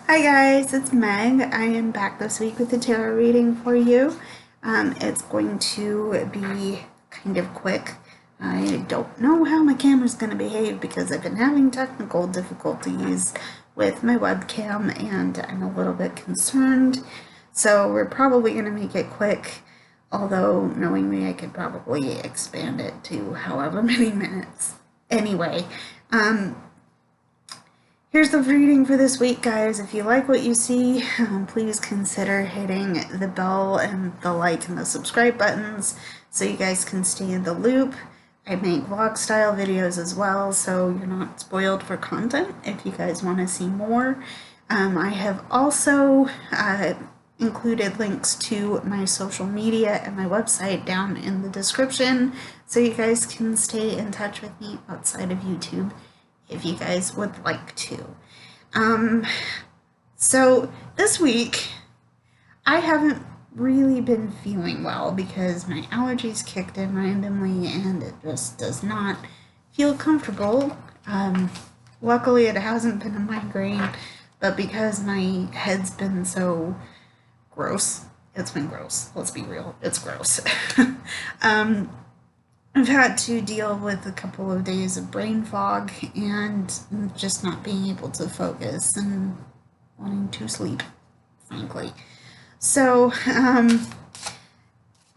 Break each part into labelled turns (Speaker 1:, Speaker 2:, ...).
Speaker 1: Hi guys, it's Meg. I am back this week with the tarot reading for you. It's going to be kind of quick. I don't know how my camera's going to behave because I've been having technical difficulties with my webcam and I'm a little bit concerned. So we're probably going to make it quick, although knowing me I could probably expand it to however many minutes. Anyway, here's the reading for this week, guys. If you like what you see, please consider hitting the bell and the like and the subscribe buttons so you guys can stay in the loop. I make vlog style videos as well, so you're not spoiled for content if you guys want to see more. I have also included links to my social media and my website down in the description so you guys can stay in touch with me outside of YouTube if you guys would like to. So this week, I haven't really been feeling well because my allergies kicked in randomly and it just does not feel comfortable. Luckily, it hasn't been a migraine, but because my head's been so gross, it's been gross. Let's be real, it's gross. I've had to deal with a couple of days of brain fog and just not being able to focus and wanting to sleep, frankly. So,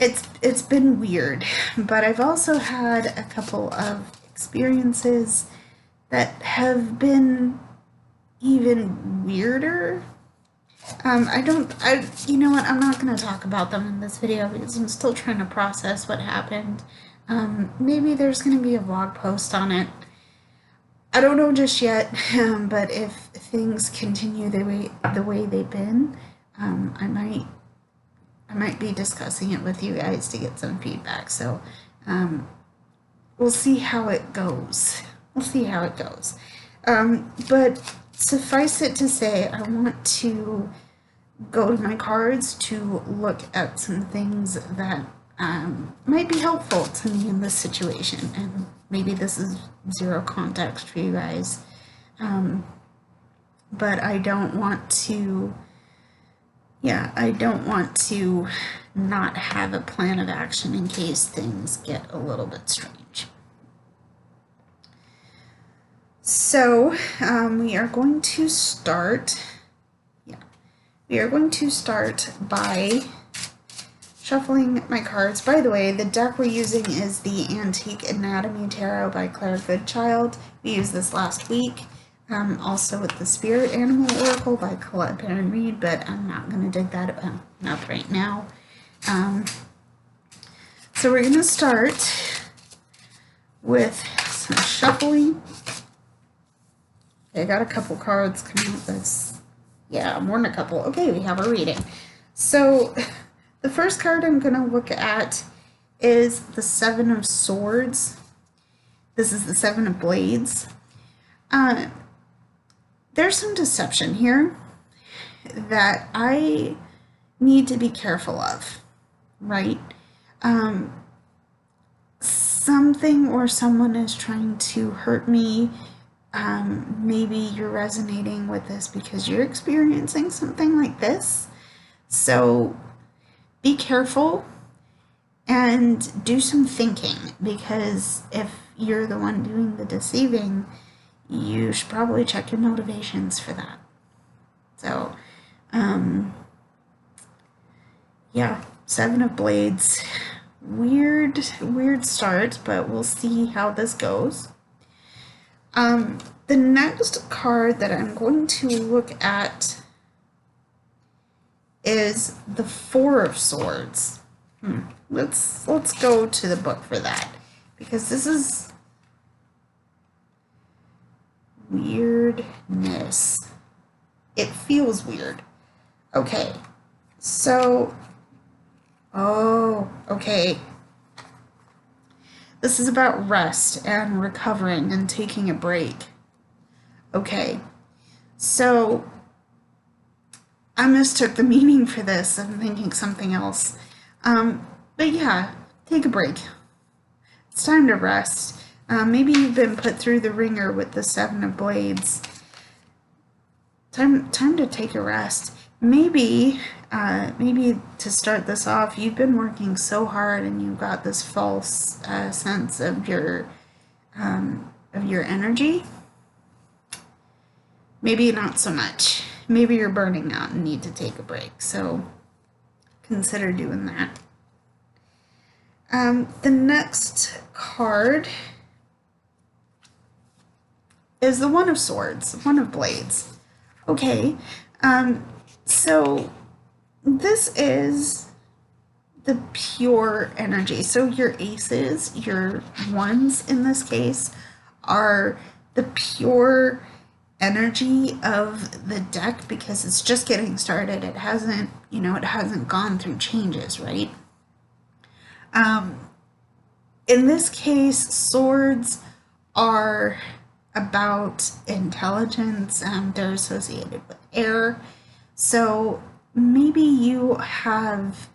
Speaker 1: it's been weird, but I've also had a couple of experiences that have been even weirder. You know what, I'm not going to talk about them in this video because I'm still trying to process what happened. Maybe there's going to be a vlog post on it. I don't know just yet, but if things continue the way they've been, I might be discussing it with you guys to get some feedback. So, we'll see how it goes. We'll see how it goes. But suffice it to say, I want to go to my cards to look at some things that might be helpful to me in this situation, and maybe this is zero context for you guys, but I don't want to not have a plan of action in case things get a little bit strange. So we are going to start by shuffling my cards. By the way, the deck we're using is the Antique Anatomy Tarot by Goodchild. We used this last week. Also with the Spirit Animal Oracle by Colette Baron Reed, but I'm not going to dig that up right now. So we're going to start with some shuffling. I got a couple cards coming out this. Yeah, more than a couple. Okay, we have a reading. So the first card I'm going to look at is the Seven of Swords. This is the Seven of Blades. There's some deception here that I need to be careful of, right? Something or someone is trying to hurt me. Maybe you're resonating with this because you're experiencing something like this. So be careful and do some thinking, because if you're the one doing the deceiving, you should probably check your motivations for that. So, yeah, Seven of Blades. Weird start, but we'll see how this goes. The next card that I'm going to look at is the Four of Swords. Let's go to the book for that, because this is weirdness. It feels weird. Okay, so, okay. This is about rest and recovering and taking a break. Okay, so I mistook the meaning for this. I'm thinking something else. But yeah, take a break. It's time to rest. Maybe you've been put through the ringer with the Seven of Blades. time to take a rest. Maybe to start this off, you've been working so hard and you've got this false sense of your energy. Maybe not so much. Maybe you're burning out and need to take a break. So consider doing that. The next card is the One of Swords, One of Blades. Okay, so this is the pure energy. So your aces, your ones in this case, are the pure energy of the deck because it's just getting started. It hasn't, it hasn't gone through changes, right? In this case, swords are about intelligence. They're associated with air. So maybe you have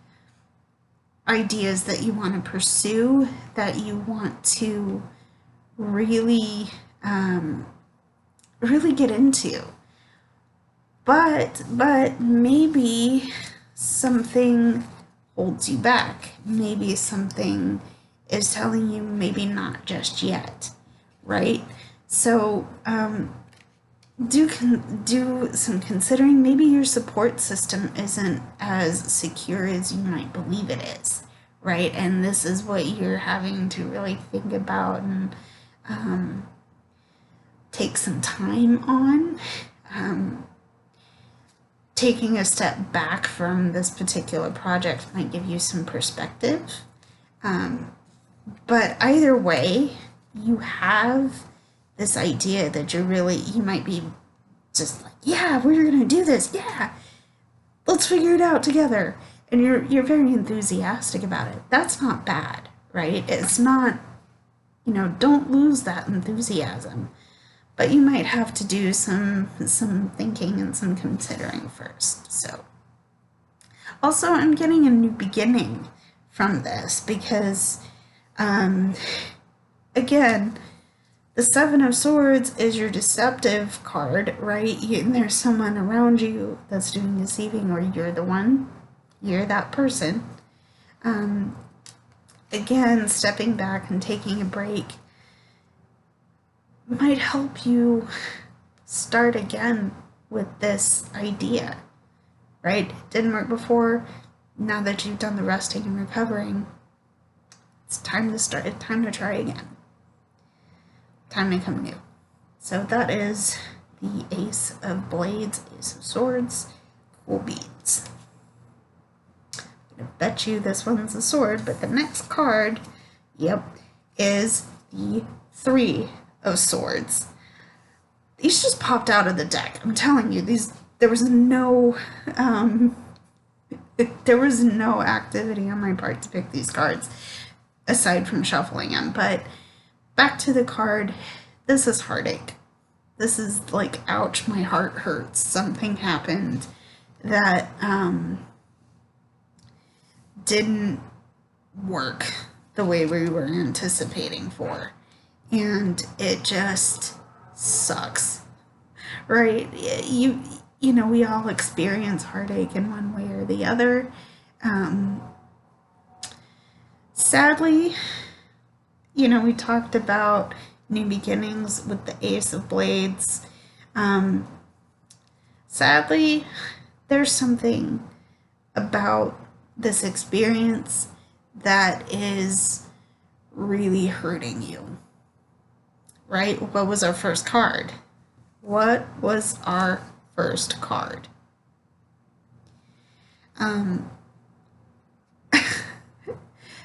Speaker 1: ideas that you want to pursue, that you want to really, really get into. But maybe something holds you back. Maybe something is telling you maybe not just yet, right? So do some considering. Maybe your support system isn't as secure as you might believe it is, right? And this is what you're having to really think about and take some time on. Taking a step back from this particular project might give you some perspective. But either way, you have this idea that you might be just like, yeah, we're gonna do this, yeah, let's figure it out together. And you're very enthusiastic about it. That's not bad, right? It's not, don't lose that enthusiasm. But you might have to do some thinking and some considering first. So, also, I'm getting a new beginning from this because, again, the Seven of Swords is your deceptive card, right? And there's someone around you that's doing deceiving, or you're the one, you're that person. Again, stepping back and taking a break might help you start again with this idea, right? It didn't work before. Now that you've done the resting and recovering, it's time to start. It's time to try again. Time to come new. So that is the Ace of Blades, Ace of Swords, cool beads. I'm gonna bet you this one's a sword, but the next card, yep, is the Three of Swords. These just popped out of the deck. I'm telling you, there was no activity on my part to pick these cards aside from shuffling them. But back to the card, this is heartache. This is like, ouch, my heart hurts. Something happened that didn't work the way we were anticipating for. And it just sucks, right? We all experience heartache in one way or the other. Sadly, we talked about new beginnings with the Ace of Blades. Sadly, there's something about this experience that is really hurting you. Right? What was our first card? What was our first card?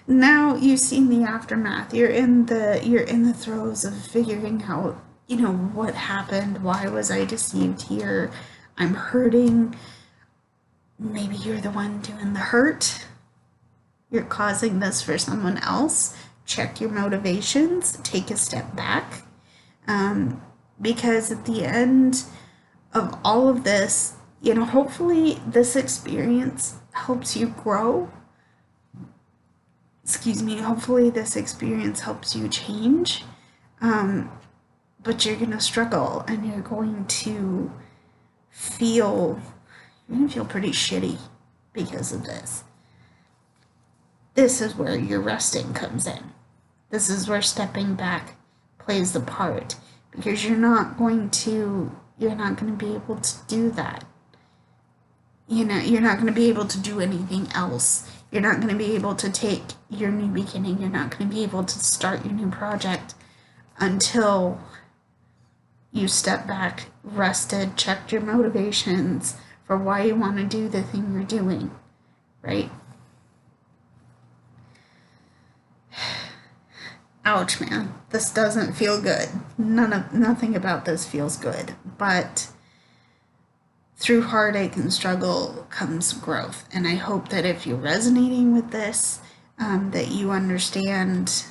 Speaker 1: Now you've seen the aftermath. You're in the throes of figuring out, what happened. Why was I deceived here? I'm hurting. Maybe you're the one doing the hurt. You're causing this for someone else. Check your motivations. Take a step back. Because at the end of all of this, hopefully this experience helps you grow. Hopefully this experience helps you change. But you're going to struggle and you're going to feel, you're going to feel pretty shitty because of this. This is where your resting comes in. This is where stepping back plays the part, because you're not going to be able to do that. You're not going to be able to do anything else. You're not going to be able to take your new beginning. You're not going to be able to start your new project until you step back, rested, checked your motivations for why you want to do the thing you're doing, right? Ouch, man. This doesn't feel good. Nothing about this feels good. But through heartache and struggle comes growth. And I hope that if you're resonating with this, that you understand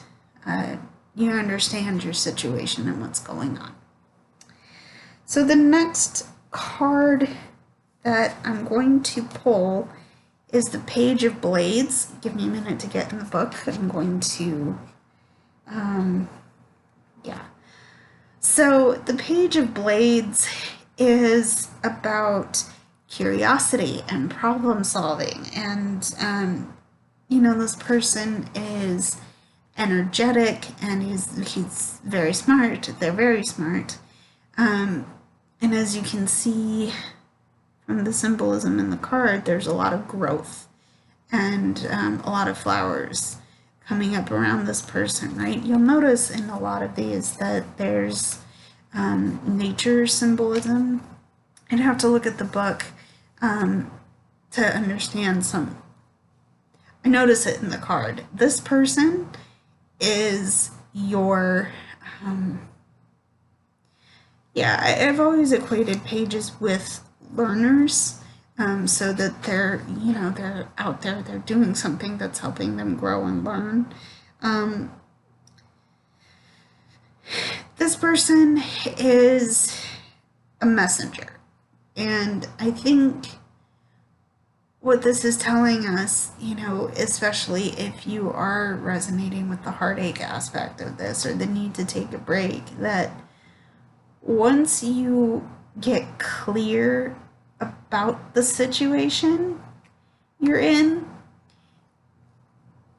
Speaker 1: your situation and what's going on. So the next card that I'm going to pull is the Page of Blades. Give me a minute to get in the book. I'm going to, So the Page of Blades is about curiosity and problem solving. And, this person is energetic and he's very smart. They're very smart. And as you can see from the symbolism in the card, there's a lot of growth and a lot of flowers coming up around this person, right? You'll notice in a lot of these that there's nature symbolism. I'd have to look at the book to understand some. I notice it in the card. This person is your, I've always equated pages with learners, so that they're out there, they're doing something that's helping them grow and learn. This person is a messenger, and I think what this is telling us, especially if you are resonating with the heartache aspect of this or the need to take a break, that once you get clear about the situation you're in,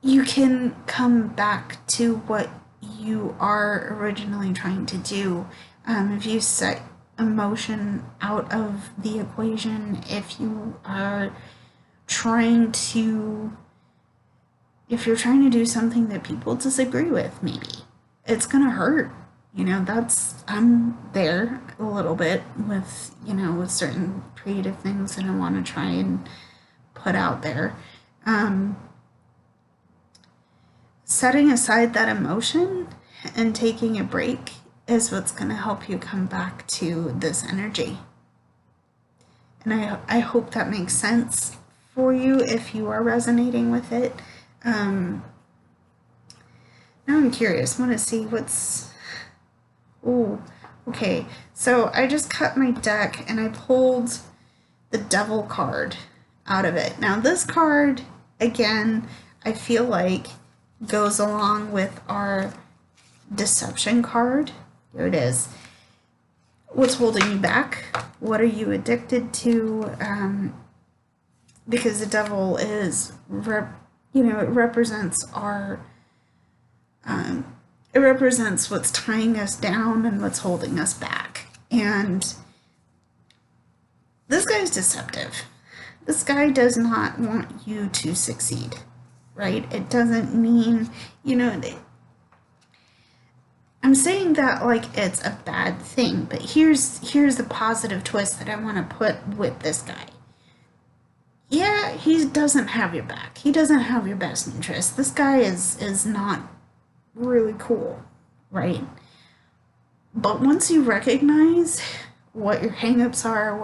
Speaker 1: you can come back to what you are originally trying to do. If you set emotion out of the equation, if you're trying to do something that people disagree with, maybe it's gonna hurt. I'm there a little bit with, with certain creative things that I want to try and put out there. Setting aside that emotion and taking a break is what's going to help you come back to this energy. And I hope that makes sense for you if you are resonating with it. Now I'm curious. I want to see what's... Oh, okay. So I just cut my deck and I pulled the Devil card out of it. Now this card, again, I feel like goes along with our Deception card. Here it is. What's holding you back? What are you addicted to? Because the Devil is, it represents our... it represents what's tying us down and what's holding us back. And this guy's deceptive. This guy does not want you to succeed, right? It doesn't mean, I'm saying that like it's a bad thing, but here's the positive twist that I want to put with this guy. Yeah, he doesn't have your back. He doesn't have your best interest. This guy is not really cool, right? But once you recognize what your hangups are,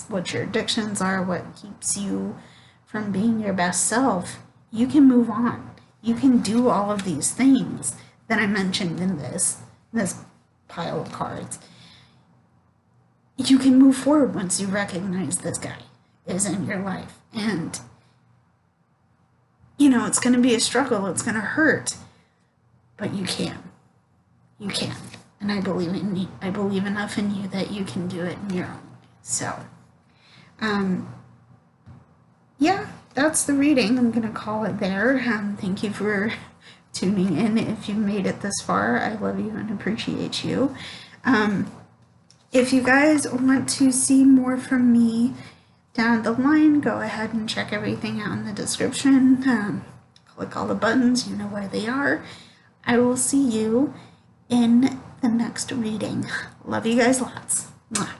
Speaker 1: what your addictions are, what keeps you from being your best self, you can move on. You can do all of these things that I mentioned in this pile of cards. You can move forward once you recognize this guy is in your life. And, it's going to be a struggle. It's going to hurt. But you can. You can. And I believe in you. I believe enough in you that you can do it in your own way. So, Yeah, that's the reading. I'm going to call it there. Thank you for tuning in. If you made it this far, I love you and appreciate you. If you guys want to see more from me down the line, go ahead and check everything out in the description. Click all the buttons, you know where they are. I will see you in the next reading. Love you guys lots. Mwah.